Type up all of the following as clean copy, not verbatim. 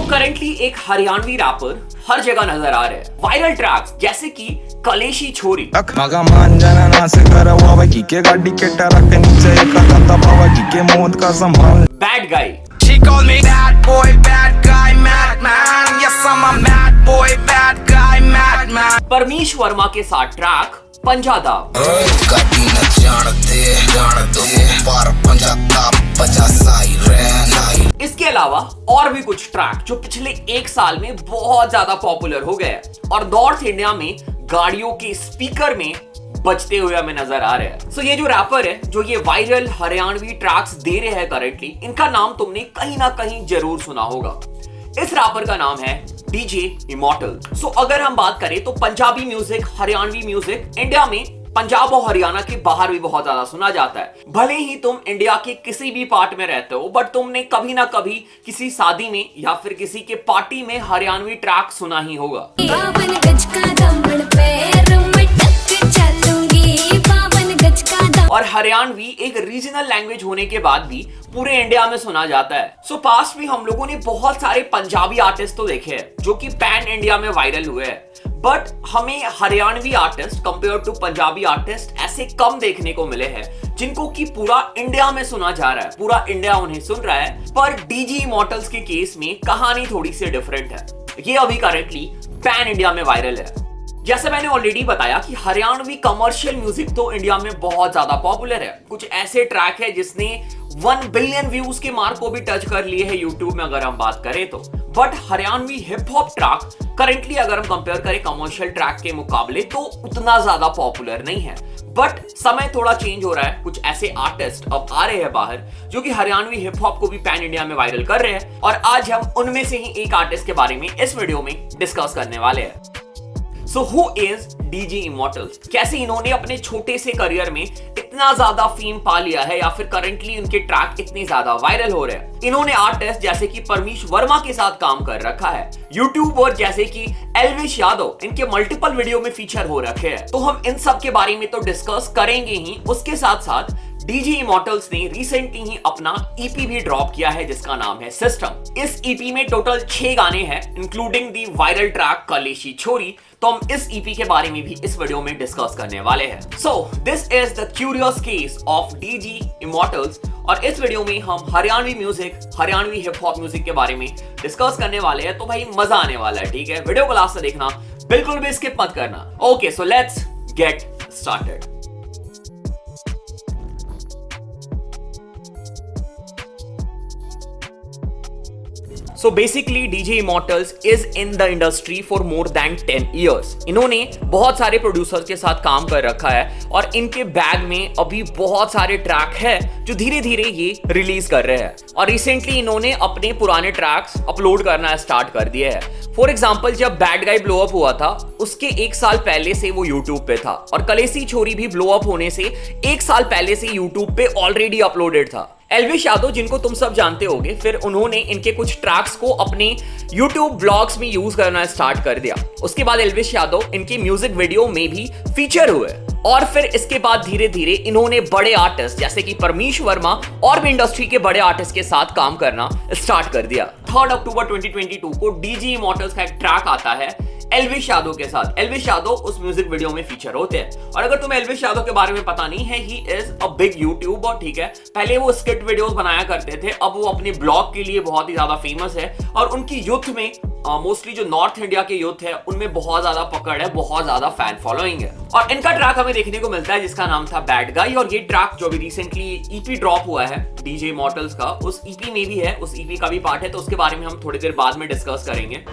Currently एक Haryanvi wrapper हर जगह नजर आ रहे हैं। वायरल ट्रैक्स जैसे कि कलेशी छोरी, बैड गाई, परमीश वर्मा के साथ ट्रैक पंजादाब, इसके अलावा और भी कुछ ट्रैक जो पिछले एक साल में बहुत ज्यादा पॉपुलर हो गए और नॉर्थ इंडिया में गाड़ियों के स्पीकर में बजते हुए हमें नजर आ रहे हैं। सो ये जो रैपर है जो ये वायरल हरियाणवी ट्रैक्स दे रहे हैं करेंटली, इनका नाम तुमने कहीं ना कहीं जरूर सुना होगा। इस रैपर का नाम है डीजे इमॉर्टल। सो अगर हम बात करें तो Punjabi music, Haryanvi music India में पंजाब और हरियाणा के बाहर भी बहुत ज्यादा सुना जाता है। भले ही तुम इंडिया के किसी भी पार्ट में रहते हो, बट तुमने कभी ना कभी किसी शादी में या फिर किसी के पार्टी में हरियाणवी ट्रैक सुना ही होगा। और हरियाणवी एक रीजनल लैंग्वेज होने के बाद भी पूरे इंडिया में सुना जाता है। सो पास्ट में हम लोगों ने बहुत सारे पंजाबी आर्टिस्ट तो देखे हैं जो कि पैन इंडिया में वायरल हुए हैं, बट हमें Haryanvi artist compare to Punjabi artist ऐसे कम देखने को मिले हैं जिनको कि पूरा इंडिया में सुना जा रहा है, पूरा इंडिया उन्हें सुन रहा है। पर डीजे इमॉर्टल्स के केस में कहानी थोड़ी सी डिफरेंट है। ये अभी करेंटली पैन इंडिया में वायरल है। जैसे मैंने ऑलरेडी बताया कि हरियाणवी कमर्शियल म्यूजिक तो इंडिया में बहुत ज्यादा पॉपुलर है। कुछ ऐसे ट्रैक है जिसने 1 बिलियन व्यूज के मार्क को भी टच कर लिए है यूट्यूब में अगर हम बात करें तो। But Haryanvi hip hop track currently अगर हम कंपेयर करें कमर्शियल ट्रैक के मुकाबले तो उतना ज्यादा पॉपुलर नहीं है। बट समय थोड़ा चेंज हो रहा है, कुछ ऐसे आर्टिस्ट अब आ रहे हैं बाहर जो कि हरियाणवी हिप हॉप को भी पैन इंडिया में वायरल कर रहे हैं, और आज हम उनमें से ही एक आर्टिस्ट के बारे में इस वीडियो में डिस्कस करने वाले हैं। So who is DJ Immortals? कैसे इन्होंने अपने छोटे से करियर में इतना ज्यादा फेम पा लिया है या फिर करंटली उनके ट्रैक इतने ज्यादा वायरल हो रहे हैं? इन्होंने आर्टिस्ट जैसे कि परमीश वर्मा के साथ काम कर रखा है, यूट्यूबर जैसे कि एल्विश यादव इनके मल्टीपल वीडियो में फीचर हो रखे हैं। तो हम इन सब के बारे में तो डिस्कस करेंगे ही, उसके साथ साथ डीजे इमॉर्टल्स ने रिसेंटली ही अपना ईपी भी ड्रॉप किया है जिसका नाम है सिस्टम। इस ईपी में टोटल 6 गाने हैं इंक्लूडिंग दी वायरल ट्रैक कलेशी छोरी। तो हम इस ईपी के बारे में भी इस वीडियो में डिस्कस करने वाले हैं। So this is the curious case of DJ immortals, और इस वीडियो में हम Haryanvi music, Haryanvi hip hop music के बारे में डिस्कस करने वाले हैं। तो भाई मजा आने वाला है, ठीक है? वीडियो को लास्ट से देखना, बिल्कुल भी स्किप मत करना। Okay, so let's get started. So basically DJ Immortals is in the industry for more than 10 years. इन्होंने बहुत सारे प्रोड्यूसर्स के साथ काम कर रखा है और इनके बैग में अभी बहुत सारे ट्रैक है जो धीरे धीरे ये रिलीज कर रहे हैं। और रिसेंटली इन्होंने अपने पुराने ट्रैक्स अपलोड करना स्टार्ट कर दिए हैं। फॉर एग्जाम्पल, जब बैड गाई ब्लो अप हुआ था उसके 1 साल पहले से वो यूट्यूब पे था, और कलेसी छोरी भी ब्लो अप होने से 1 साल पहले से यूट्यूब पे ऑलरेडी अपलोडेड था। एल्विश यादव जिनको तुम सब जानते होगे, फिर उन्होंने इनके कुछ ट्रैक्स को अपने YouTube व्लॉग्स में यूज करना स्टार्ट कर दिया। उसके बाद एल्विश यादव इनके म्यूजिक वीडियो में भी फीचर हुए, और फिर इसके बाद धीरे धीरे इन्होंने बड़े आर्टिस्ट जैसे कि परमीश वर्मा और भी इंडस्ट्री के बड़े आर्टिस्ट के साथ काम करना स्टार्ट कर दिया। 3 अक्टूबर 2022 को डीजे इमॉर्टल्स का एक ट्रैक आता है एल्विश यादव के साथ। एल्विश यादव उस म्यूजिक वीडियो में फीचर होते हैं। और अगर तुम्हें एल्विश यादव के बारे में पता नहीं है, he is a big YouTuber, ठीक है? पहले वो स्किट वीडियोस बनाया करते थे, अब वो अपने ब्लॉग के लिए बहुत ही ज्यादा फेमस है, और उनकी यूथ में मोस्टली जो नॉर्थ इंडिया के यूथ है उनमें बहुत ज्यादा पकड़ है, बहुत ज्यादा फैन फॉलोइंग है। और इनका ट्रैक हमें देखने को मिलता है जिसका नाम था बैड गाई, और ये ट्रैक जो भी रिसेंटली ईपी ड्रॉप हुआ है डीजे इमॉर्टल्स का, उस ईपी में भी है, उस ईपी का भी पार्ट है, तो उसके बारे में हम थोड़ी देर बाद में डिस्कस करेंगे।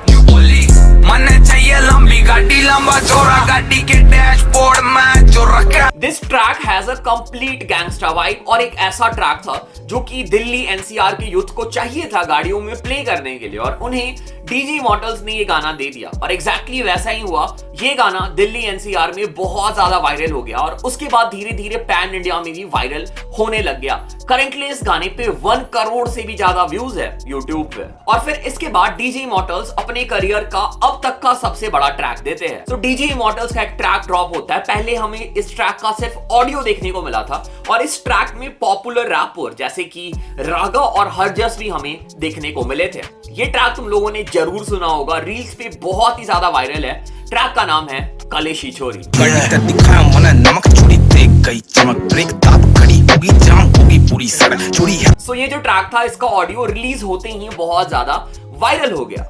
This track has a complete gangster vibe, और एक ऐसा ट्रैक था जो कि दिल्ली एनसीआर के यूथ को चाहिए था गाड़ियों में प्ले करने के लिए, और उन्हें डीजे इमॉर्टल्स ने ये गाना दे दिया। और एग्जैक्टली वैसा ही हुआ। ये गाना दिल्ली एनसीआर में बहुत ज्यादा वायरल हो गया और उसके बाद धीरे धीरे पैन इंडिया में भी वायरल होने लग गया। करंटली इस गाने पे 1 करोड़ से भी ज्यादा व्यूज है यूट्यूब पे। और फिर इसके बाद डीजे इमॉर्टल्स अपने करियर का अब तक का सबसे बड़ा ट्रैक देते हैं। तो डीजे इमॉर्टल्स का एक ट्रैक ड्रॉप होता है। पहले हमें इस ट्रैक का सिर्फ ऑडियो देखने को मिला था और इस ट्रैक में पॉपुलर रैपर जैसे कि रागा और हरजस भी हमें देखने को मिले थे। ये ट्रैक तुम लोगों ने जरूर सुना होगा, रील्स पे बहुत ही ज्यादा वायरल है। ट्रैक का नाम है कलेशी छोरी। सो ये जो ट्रैक था इसका ऑडियो रिलीज होते ही बहुत ज्यादा वायरल हो गया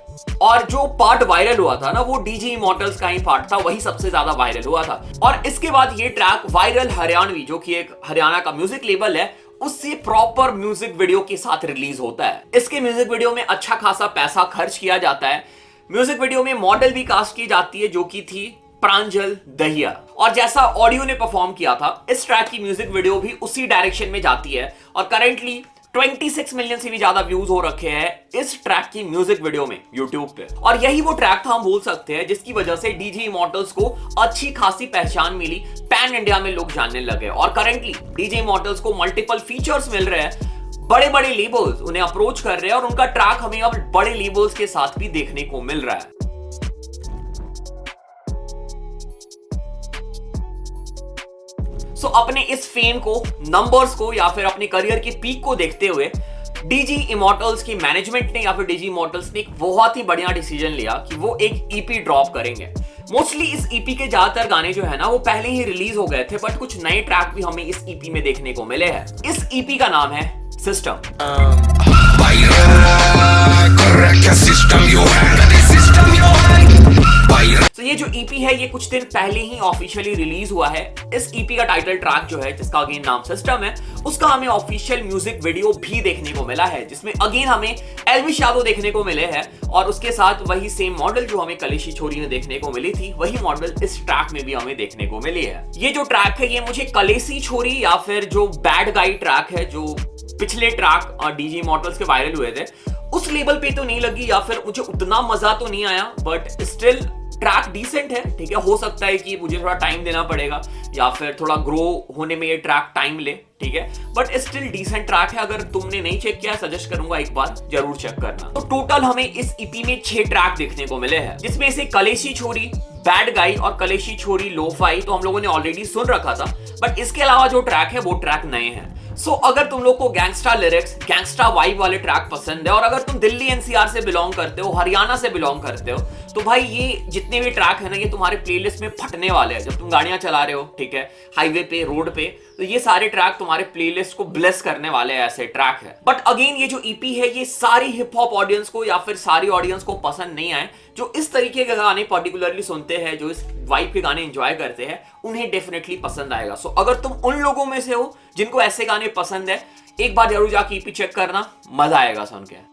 और जो पार्ट वायरल हुआ था ना वो डीजे इमॉर्टल्स का ही पार्ट था, वही सबसे ज्यादा वायरल हुआ था। और इसके बाद ये ट्रैक वायरल हरियाणवी जो कि एक हरियाणा का म्यूजिक लेबल है उससे प्रॉपर म्यूजिक वीडियो के साथ रिलीज होता है। इसके म्यूजिक वीडियो में अच्छा खासा पैसा खर्च किया जाता है। म्यूजिक वीडियो में मॉडल भी कास्ट की जाती है जो कि थी प्रांजल दहिया। और जैसा ऑडियो ने परफॉर्म किया था इस ट्रैक की म्यूजिक वीडियो भी उसी डायरेक्शन में जाती है और करेंटली 26 मिलियन से भी ज्यादा व्यूज हो रखे हैं इस ट्रैक की म्यूजिक वीडियो में यूट्यूब पे। और यही वो ट्रैक था हम बोल सकते हैं जिसकी वजह से डीजे इमॉर्टल्स को अच्छी खासी पहचान मिली, पैन इंडिया में लोग जानने लगे और करेंटली डीजे इमॉर्टल्स को मल्टीपल फीचर्स मिल रहे हैं। बड़े बड़े लेबल्स उन्हें अप्रोच कर रहे हैं और उनका ट्रैक हमें अब बड़े लेबल्स के साथ भी देखने को मिल रहा है। अपने इस फेम को, नंबर्स को या फिर अपने करियर की पीक को देखते हुए डीजी इमॉर्टल्स की मैनेजमेंट ने या फिर डीजी इमॉर्टल्स ने एक बहुत ही बढ़िया डिसीजन लिया कि वो एक ईपी ड्रॉप करेंगे। मोस्टली इस ईपी के ज्यादातर गाने जो है ना वो पहले ही रिलीज हो गए थे बट कुछ नए ट्रैक भी हमें इस ईपी में देखने को मिले हैं। इस ईपी का नाम है सिस्टम। तो ये जो ईपी है ये कुछ दिन पहले ही ऑफिशियली रिलीज हुआ है। इस ईपी का टाइटल ट्रैक जो है जिसका अगेन नाम सिस्टम है उसका हमें ऑफिशियल म्यूजिक वीडियो भी देखने को मिला है जिसमें अगेन हमें एल्विश यादव देखने को मिले हैं और उसके साथ वही सेम मॉडल जो हमें कलेशी छोरी में देखने को मिली थी वही मॉडल इस ट्रैक में भी हमें देखने को मिली है। ये जो ट्रैक है ये मुझे कलेशी छोरी या फिर जो बैड गाई ट्रैक है जो पिछले ट्रैक डीजे इमॉर्टल्स के वायरल हुए थे उस लेवल पे तो नहीं लगी या फिर मुझे उतना मजा तो नहीं आया बट स्टिल ट्रैक डिसेंट है। ठीक है, हो सकता है कि मुझे थोड़ा टाइम देना पड़ेगा या फिर थोड़ा ग्रो होने में ये ट्रैक टाइम ले, ठीक है, बट स्टिल डिसेंट ट्रैक है। अगर तुमने नहीं चेक किया सजेस्ट करूंगा एक बार जरूर चेक करना। तो टोटल हमें इस ईपी में 6 ट्रैक देखने को मिले हैं जिसमें से कलेशी छोरी, बैड गाई और कलेशी छोरी लोफाई तो हम लोगों ने ऑलरेडी सुन रखा था बट इसके अलावा जो ट्रैक है वो ट्रैक नए हैं। सो अगर तुम लोग को गैंगस्टा लिरिक्स, गैंगस्टा वाइब वाले ट्रैक पसंद है और अगर तुम दिल्ली एनसीआर से बिलोंग करते हो, हरियाणा से बिलोंग करते हो तो भाई ये जितने भी ट्रैक है ना ये तुम्हारे प्लेलिस्ट में फटने वाले हैं। जब तुम गाड़ियां चला रहे हो, ठीक है, हाईवे पे, रोड पे, तो ये सारे ट्रैक तुम्हारे प्लेलिस्ट को ब्लेस करने वाले ऐसे ट्रैक है। बट अगेन ये जो ईपी है ये सारी हिप हॉप ऑडियंस को या फिर सारी ऑडियंस को पसंद नहीं आए। जो इस तरीके के गाने पर्टिकुलरली सुनते हैं, जो इस वाइब के गाने एंजॉय करते हैं, उन्हें डेफिनेटली पसंद आएगा। सो अगर तुम उन लोगों में से हो जिनको ऐसे गाने पसंद है, एक बार जरूर जाके ईपी चेक करना, मजा आएगा सुन के।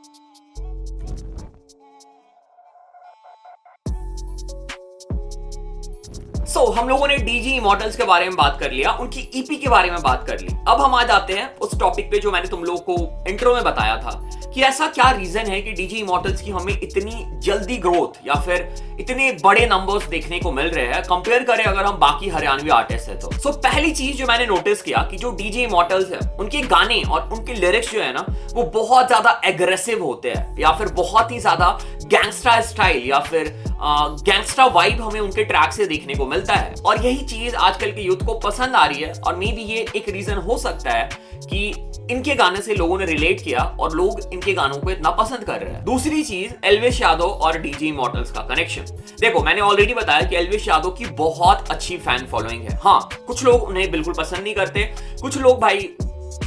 हम लोगों ने डीजी इमॉर्टल्स के बारे में बात कर लिया, उनकी ईपी के बारे में बात कर ली। अब हम आ जाते हैं उस टॉपिक पे जो मैंने तुम लोगों को इंट्रो में बताया था कि ऐसा क्या रीजन है कि डीजी इमॉर्टल्स की हमें इतनी जल्दी ग्रोथ या फिर इतने बड़े नंबर्स देखने को मिल रहे हैं कंपेयर करें अगर हम बाकी हरियाणवी आर्टिस्ट है तो। पहली चीज जो मैंने नोटिस किया कि जो डीजे इमॉर्टल्स है उनके गाने और उनके लिरिक्स जो है ना वो बहुत ज्यादा एग्रेसिव होते हैं या फिर बहुत ही ज्यादा गैंगस्टा स्टाइल या फिर गैंगस्टा वाइब हमें उनके ट्रैक से देखने को मिलता है और यही चीज आजकल के यूथ को पसंद आ रही है। और मे बी ये एक रीजन हो सकता है कि इनके गाने से लोगों ने रिलेट किया और लोग इनके गानों को इतना पसंद कर रहे हैं। दूसरी चीज एल्विश यादव और डीजे इमॉर्टल्स का कनेक्शन। देखो मैंने ऑलरेडी बताया कि एल्विश यादव की बहुत अच्छी फैन फॉलोइंग है। हाँ, कुछ लोग उन्हें बिल्कुल पसंद नहीं करते, कुछ लोग भाई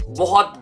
बहुत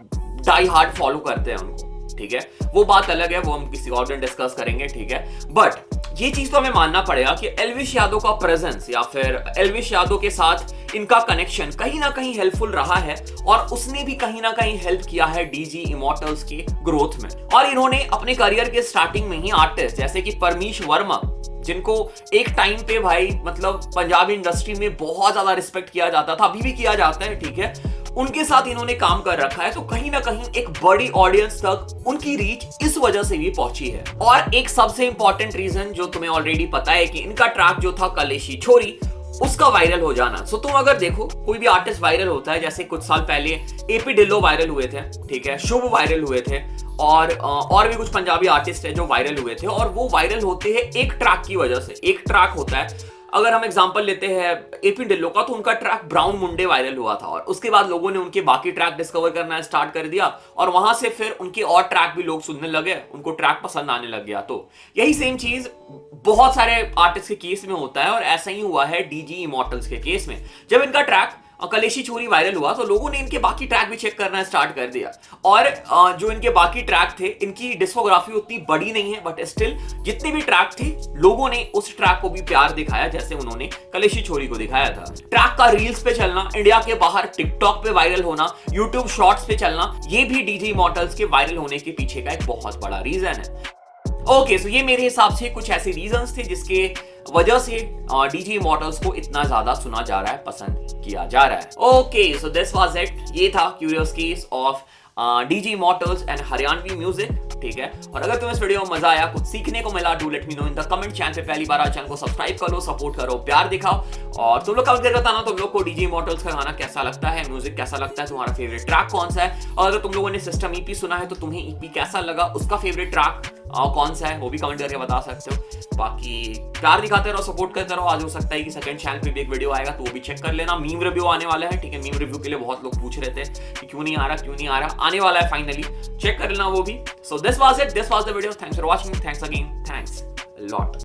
डाई हार्ड फॉलो करते हैं उनको, ठीक है, वो बात अलग है, वो हम किसी और दिन डिस्कस करेंगे, ठीक है। बट ये चीज तो हमें मानना पड़ेगा कि एल्विश यादव का प्रेजेंस या फिर एल्विश यादव के साथ इनका कनेक्शन कहीं ना कहीं हेल्पफुल रहा है और उसने भी कहीं ना कहीं हेल्प किया है डीजी इमॉर्टल्स के ग्रोथ में। और इन्होंने अपने करियर के स्टार्टिंग में ही आर्टिस्ट जैसे कि परमीश वर्मा, जिनको एक टाइम पे भाई मतलब पंजाबी इंडस्ट्री में बहुत ज्यादा रिस्पेक्ट किया जाता था, अभी भी किया जाता है, ठीक है, उनके साथ इन्होंने काम कर रखा है, तो कहीं ना कहीं एक बड़ी ऑडियंस तक उनकी रीच इस वजह से भी पहुंची है। और एक सबसे इंपॉर्टेंट रीजन जो तुम्हें ऑलरेडी पता है कि इनका ट्रैक जो था कलेशी छोरी, उसका वायरल हो जाना। सो तुम अगर देखो कोई भी आर्टिस्ट वायरल होता है, जैसे कुछ साल पहले एपी ढिल्लो वायरल हुए थे, ठीक है, शुभ वायरल हुए थे, और भी कुछ पंजाबी आर्टिस्ट हैं जो वायरल हुए थे, और वो वायरल होते हैं एक ट्रैक की वजह से। एक ट्रैक होता है, अगर हम एग्जांपल लेते हैं एपी ढिल्लो का, तो उनका ट्रैक ब्राउन मुंडे वायरल हुआ था, और उसके बाद लोगों ने उनके बाकी ट्रैक डिस्कवर करना स्टार्ट कर दिया, और वहां से फिर उनके और ट्रैक भी लोग सुनने लगे, उनको ट्रैक पसंद आने लग गया। तो यही सेम चीज बहुत सारे आर्टिस्ट के केस में होता है, और ऐसा ही हुआ है डीजी इमॉर्टल्स के केस में। जब इनका ट्रैक कलेशी छोरी वायरल हुआ, तो लोगों ने इनके बाकी ट्रैक भी चेक करना स्टार्ट कर दिया, और जो इनके बाकी ट्रैक थे, इनकी डिस्कोग्राफी उतनी बड़ी नहीं है, बट स्टिल जितने भी ट्रैक थे, लोगों ने उस ट्रैक को भी प्यार दिखाया जैसे उन्होंने कलेशी छोरी को दिखाया था। ट्रैक का रील्स पे चलना, इंडिया के बाहर टिकटॉक पे वायरल होना, यूट्यूब शॉर्ट्स पे चलना, ये भी डीजे इमॉर्टल्स के वायरल होने के पीछे का एक बहुत बड़ा रीजन है। ओके, सो ये मेरे हिसाब से कुछ ऐसे रीजंस थे जिसके वजह से डीजे इमॉर्टल्स को इतना ज्यादा सुना जा रहा है, पसंद किया जा रहा है। Okay, so this was it. ये था curious case of DJ immortals and Haryanvi music, ठीक है। और अगर तुम्हें इस वीडियो में मजा आया, कुछ सीखने को मिला, do let me know in the comment. Channel पे पहली बार चैनल को सब्सक्राइब करो, सपोर्ट करो, प्यार दिखाओ, और तुम लोग कमेंट करके बताना तुम लोग को डीजे इमॉर्टल्स का गाना कैसा लगता है, म्यूजिक कैसा लगता है, तुम्हारा फेवरेट ट्रैक कौन सा है, और अगर तुम लोगों ने सिस्टम ईपी सुना है तो तुम्हें ईपी कैसा लगा, उसका फेवरेट ट्रैक कौन सा है, वो भी कमेंट करके बता सकते हो। बाकी प्यार दिखाते रहो, सपोर्ट करते रहो। आज हो सकता है कि सेकंड चैनल पे भी एक वीडियो आएगा, तो वो भी चेक कर लेना। मीम रिव्यू आने वाला है, ठीक है। मीम रिव्यू के लिए बहुत लोग पूछ रहे थे कि क्यों नहीं आ रहा, आने वाला है फाइनली, चेक कर लेना वो भी। So this was it, this was the video. Thanks for watching, thanks again, thanks lot.